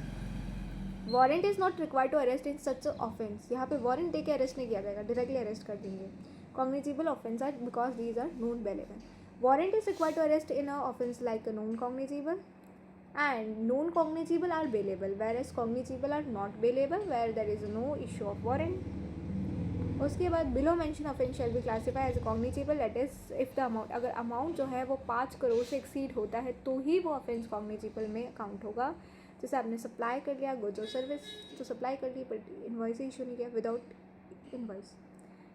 Warrant is not required to arrest in such offence. यहाँ पे warrant दे के arrest नहीं किया जाएगा, डायरेक्टली अरेस्ट कर देंगे. Cognizable offence are because these are non bailable. Warrant is required to arrest in a offence like a non cognizable and non-cognizable are bailable, whereas cognizable are not bailable where there is no issue of warrant. उसके बाद below mention offence shall be classified as cognizable, that is if the amount, अगर amount जो है वो 5 करोड़ से exceed होता है तो ही वो offence cognizable में count होगा. जैसे आपने सप्लाई कर लिया गुड्स और सर्विस, तो सप्लाई कर ली बट इन्वॉइस इशू नहीं किया, विदाउट इन्वॉइस,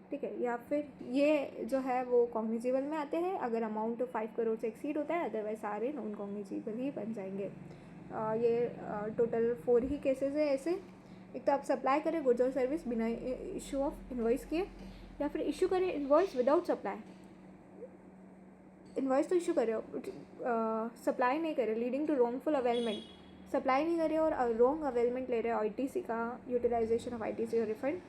ठीक है. या फिर ये जो है वो कॉग्निजेबल में आते हैं अगर अमाउंट 5 करोड़ से एक्सीड होता है, अदरवाइज सारे नॉन कॉग्निजेबल ही बन जाएंगे. ये टोटल 4 ही केसेस है ऐसे. एक तो आप सप्लाई करें गुड्स और सर्विस बिना इशू ऑफ इन्वॉइस किए, या फिर इशू करें इन्वॉइस विदाउट सप्लाई. इन्वॉइस तो इशू करे, सप्लाई नहीं करे, leading to wrongful availment. Supply नहीं करे और रॉन्ग अवेलमेंट ले रहे हो आईटीसी का, यूटिलाइजेशन ऑफ आईटीसी और refund.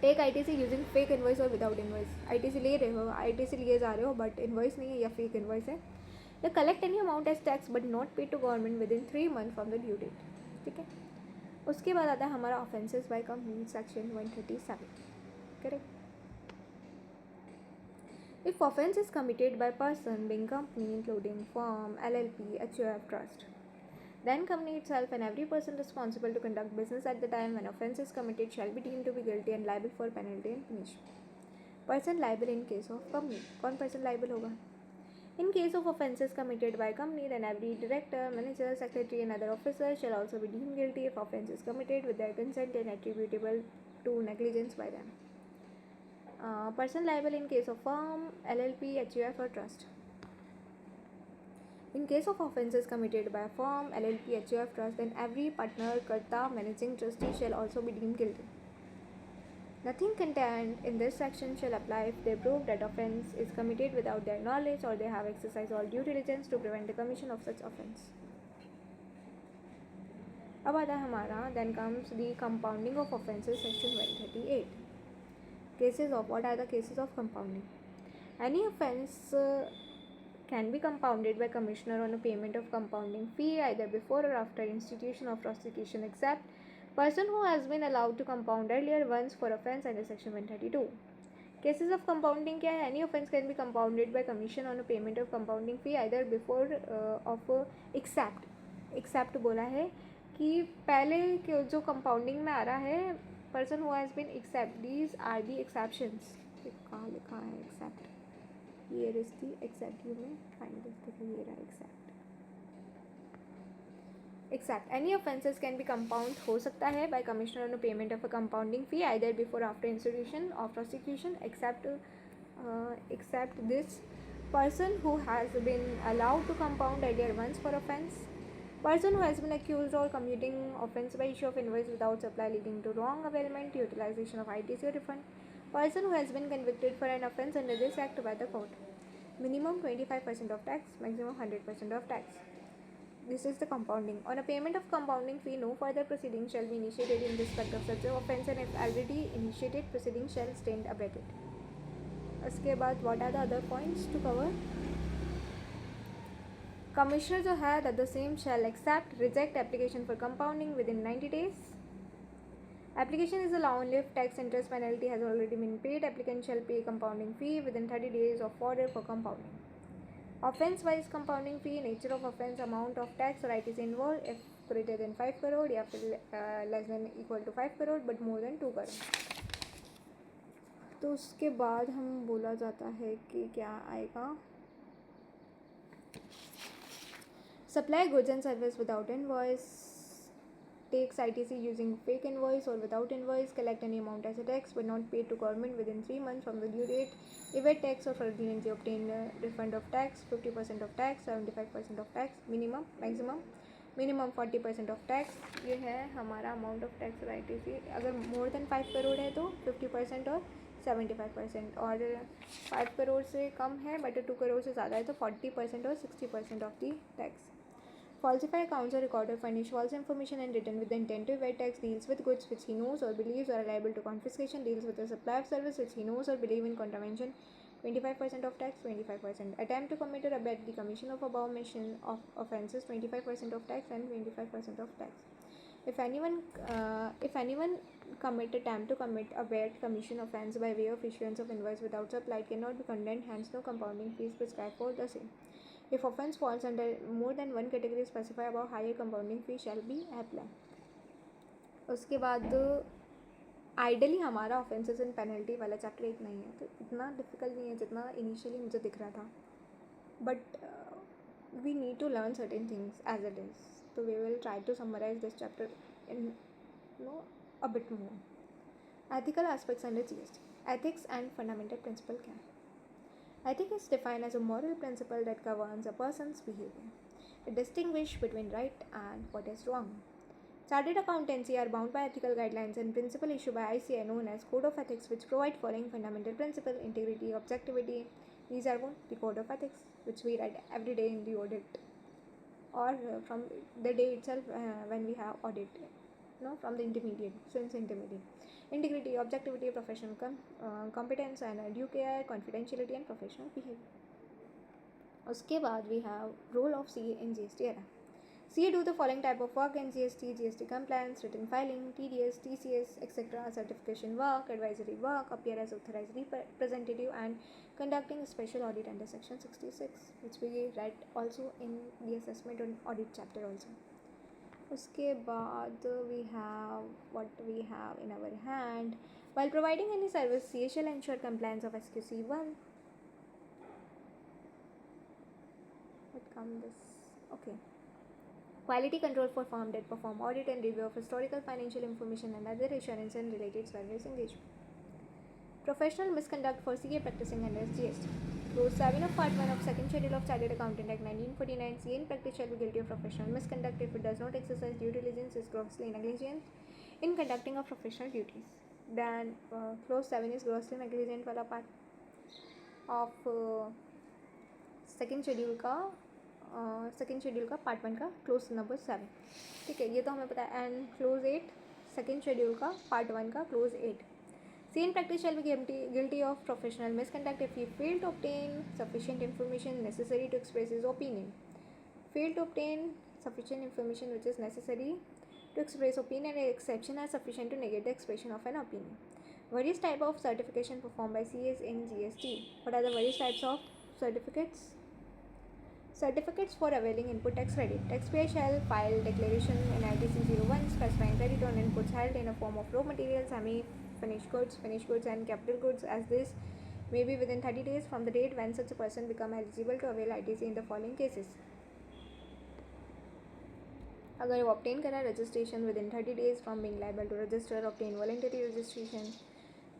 Take ITC using fake invoice और विदाउट इन्वॉइस. आईटीसी ले रहे हो, आईटीसी लिए जा रहे हो बट इन्वॉइस नहीं है या फेक इन्वॉइस है. या collect any amount as tax but not paid to government within 3 months from the due date. ठीक है. उसके बाद आता है हमारा offences by company section 137. Correct. If offence is committed by person being company including firm, LLP, HUF, trust, then company itself and every person responsible to conduct business at the time when offence is committed shall be deemed to be guilty and liable for penalty and punishment. Person liable in case of company. कौन person liable होगा? In case of offences committed by a company, then every director, manager, secretary, and other officer shall also be deemed guilty if offence is committed with their consent and attributable to negligence by them. Person liable in case of firm, LLP, HUF, or trust. In case of offences committed by a firm, LLP, HUF, trust, then every partner, karta, managing trustee shall also be deemed guilty. Nothing contained in this section shall apply if they prove that offence is committed without their knowledge or they have exercised all due diligence to prevent the commission of such offence. अब आता है हमारा then comes the compounding of offences section 138. Cases of what are the cases of compounding? Any offence can be compounded by commissioner on a payment of compounding fee either before or after institution of prosecution except person who has been allowed to compound earlier once for offence under section 132. Cases of compounding क्या है? Any offence can be compounded by commission on a payment of compounding fee either before of except बोला है कि पहले जो compounding में आ रहा है person who has been except, these are the exceptions. कहाँ लिखा है except? Here is the except, you may find this. देखो ये रहा except. Except any offences can be compound हो सकता है by commissioner on a payment of a compounding fee either before or after institution of prosecution except this person who has been allowed to compound earlier once for offence, person who has been accused or committing offence by issue of invoice without supply leading to wrong availment, utilization of ITC or refund, person who has been convicted for an offence under this act by the court. Minimum 25% of tax, maximum 100% of tax. This is the compounding. On a payment of compounding fee, no further proceeding shall be initiated in respect of such an offence and if already initiated proceeding shall stand abated. उसके बाद what are the other points to cover? Commissioner जो है that the same shall accept, reject application for compounding within 90 days. Application is allowed only if tax interest penalty has already been paid. Applicant shall pay compounding fee within 30 days of order for compounding. Offence wise compounding fee, nature of offence, amount of tax or ITC involved if greater than 5 crore या फिर less than equal to 5 crore but more than 2 crore. तो उसके बाद हम बोला जाता है कि क्या आएगा, supply goods and service without invoice, takes ITC using fake invoice or without invoice, collect any amount as a tax but not paid to government within 3 months from the due date, evade tax or fraudulently obtain refund of tax, 50% of tax, 75% of tax, minimum 40% of tax. ये है हमारा amount of tax और ITC. अगर more than 5 crore है तो 50% और 75%, और 5 करोड़ से कम है बट 2 करोड़ से ज़्यादा है तो 40% और 60% of the tax. Falsify accounts or record or furnish false information and written with the intent to evade tax, deals with goods which he knows or believes are liable to confiscation, deals with the supply of service which he knows or believes in contravention, 25% of tax, 25%. Attempt to commit or abet the commission of above mentioned of offences, 25% of tax and 25% of tax. If anyone attempt to commit abet commission offence by way of issuance of invoice without supply, it cannot be condemned, hence no compounding fees prescribed for the same. If offence falls under more than one category specified above, higher compounding fee shall be applied. उसके बाद ideally हमारा offences and penalty वाला chapter एक नहीं है तो इतना difficult नहीं है जितना इनिशियली मुझे दिख रहा था, but we need to learn certain things as it is. तो we will try to summarize this chapter in a bit more. Ethical aspects under GST. Ethics and fundamental principle क्या है? Ethics is defined as a moral principle that governs a person's behavior. It distinguishes between right and what is wrong. Chartered accountancy are bound by ethical guidelines and principles issued by ICAI known as Code of Ethics, which provide following fundamental principles: integrity, objectivity. These are what? The Code of Ethics, which we read every day in the audit, or from the day itself when we have audit. No, from the intermediate, since intermediate. Integrity, objectivity, professional competence and due care, confidentiality and professional behavior. उसके बाद we have role of CA in GST era. CA do the following type of work in GST: GST compliance, written filing, TDS, TCS, etc., certification work, advisory work, appear as authorized representative, and conducting special audit under section 66, which we read also in the assessment on audit chapter also. उसके बाद we have what we have in our hand. While providing any service, CA shall ensure compliance of SQC 1. come this. Okay. Quality control for firm that perform audit and review of historical financial information and other assurance and related service engagement. Professional misconduct for CA practicing under GST. Clause 7 of Part 1 of Second Schedule of Chartered Accountant Act 1949, CA in practice shall be guilty of professional misconduct if it does not exercise due diligence, is grossly negligent in conducting of professional duties. Then Clause 7 is grossly negligent वाला part of second schedule का part 1 का close number 7. ठीक है, ये तो हमें पता है. एंड क्लोज 8 सेकेंड शेड्यूल का पार्ट 1 का close 8. C in practice shall be guilty of professional misconduct if he failed to obtain sufficient information necessary to express his opinion. Failed to obtain sufficient information which is necessary to express opinion and exception are sufficient to negate the expression of an opinion. Various type of certification performed by CAs in GST. What are the various types of certificates? Certificates for availing input tax credit. Taxpayer shall file declaration in ITC 01 specifying credit on inputs held in a form of raw materials, semi-finished goods and capital goods, as this may be within 30 days from the date when such a person become eligible to avail ITC in the following cases. अगर वो obtain करा registration within 30 days from being liable to register, obtain voluntary registration,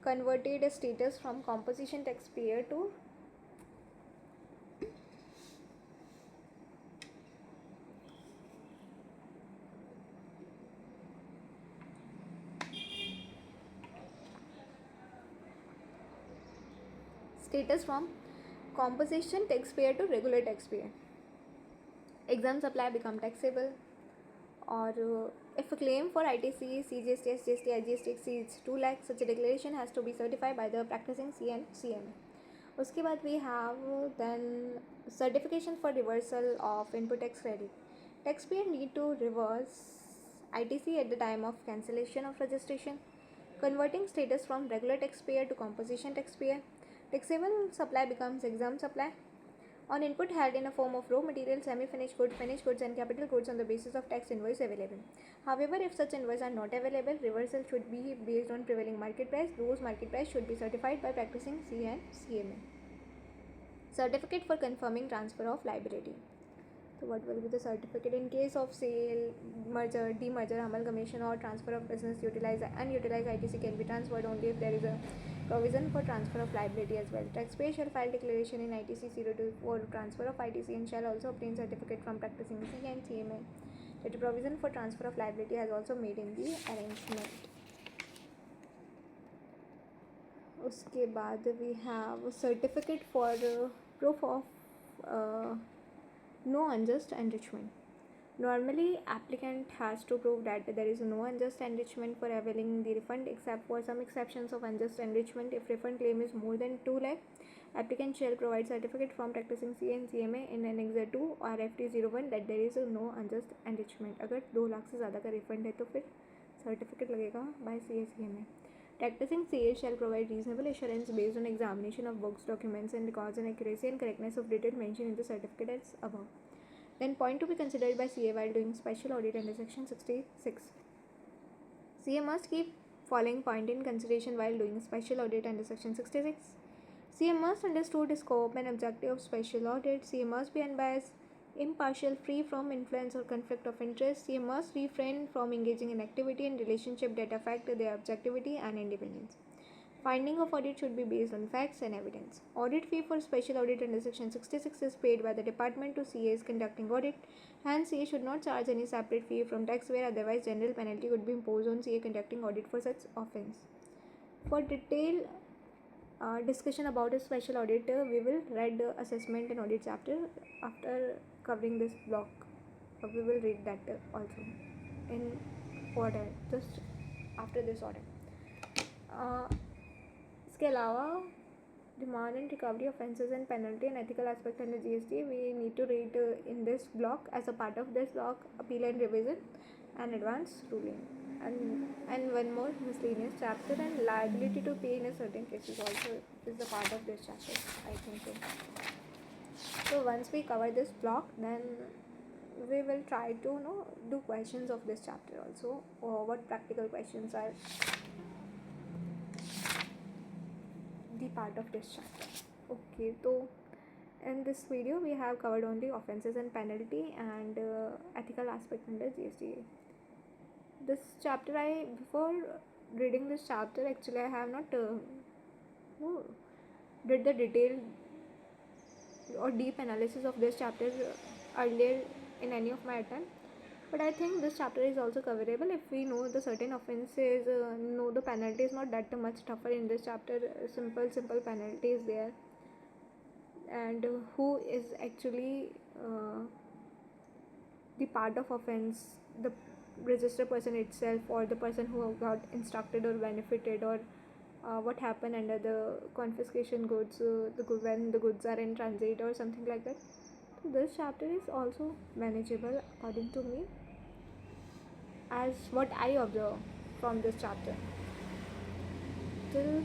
converted a status from composition taxpayer to composition taxpayer to regular taxpayer. Exempt supply become taxable. Or if a claim for ITC, CGST, SGST, IGST exceeds 2 lakh, such a declaration has to be certified by the practicing C and CMA. उसके बाद we have then certification for reversal of input tax credit. Taxpayer need to reverse ITC at the time of cancellation of registration, converting status from regular taxpayer to composition taxpayer. Taxable supply becomes exempt supply on input held in a form of raw material, semi-finished goods, finished goods and capital goods on the basis of tax invoice available. However, if such invoices are not available, reversal should be based on prevailing market price. Those market price should be certified by practicing C and CMA. Certificate for confirming transfer of liability. So what will be the certificate in case of sale, merger, demerger, amalgamation or transfer of business? Unutilized ITC can be transferred only if there is a provision for transfer of liability as well. Taxpayer shall file declaration in ITC 02 for transfer of ITC and shall also obtain certificate from practicing C and CMA that the provision for transfer of liability has also made in the arrangement. उसके बाद we have certificate for proof of no unjust enrichment. Normally, applicant has to prove that there is no unjust enrichment for availing the refund, except for some exceptions of unjust enrichment. If refund claim is more than 2 lakh, applicant shall provide certificate from practicing C and CMA in Annex 2 or FT01 that there is no unjust enrichment. अगर 2 लाख से ज़्यादा का refund है तो फिर certificate लगेगा by CA-CMA. Practicing CA shall provide reasonable assurance based on examination of books, documents and records and accuracy and correctness of detail mentioned in the certificate as above. Then point to be considered by CA while doing special audit under section 66. CA must keep following point in consideration while doing special audit under section 66. CA must understand the scope and objective of special audit. CA must be unbiased, impartial, free from influence or conflict of interest. CA must refrain from engaging in activity and relationship that affect their objectivity and independence. Finding of audit should be based on facts and evidence. Audit fee for special audit under section 66 is paid by the department to CAs conducting audit. Hence, CA should not charge any separate fee from taxpayer, otherwise general penalty would be imposed on CA conducting audit for such offence. For detailed discussion about a special audit, we will read the assessment and audit chapter after covering this block. We will read that also in order, just after this order. इसके अलावा demand and recovery offences and penalty and ethical aspect under GST, we need to read in this block. As a part of this block, appeal and revision and advance ruling, and one more miscellaneous chapter, and liability to pay in a certain cases also is the part of this chapter, I think so. So once we cover this block, then we will try to do questions of this chapter also, or what practical questions are the part of this chapter. Okay, so In this video, we have covered only offenses and penalty and ethical aspect under GST. This chapter, before reading this chapter, actually I have not did the detailed or deep analysis of this chapter earlier in any of my attempt. But I think this chapter is also coverable if we know the certain offenses, know the penalty is not that much tougher in this chapter. Simple penalty is there, and who is actually the part of offense, the registered person itself or the person who got instructed or benefited, or what happened under the confiscation goods, when the goods are in transit or something like that. So this chapter is also manageable according to me, as what I observe from this chapter. Till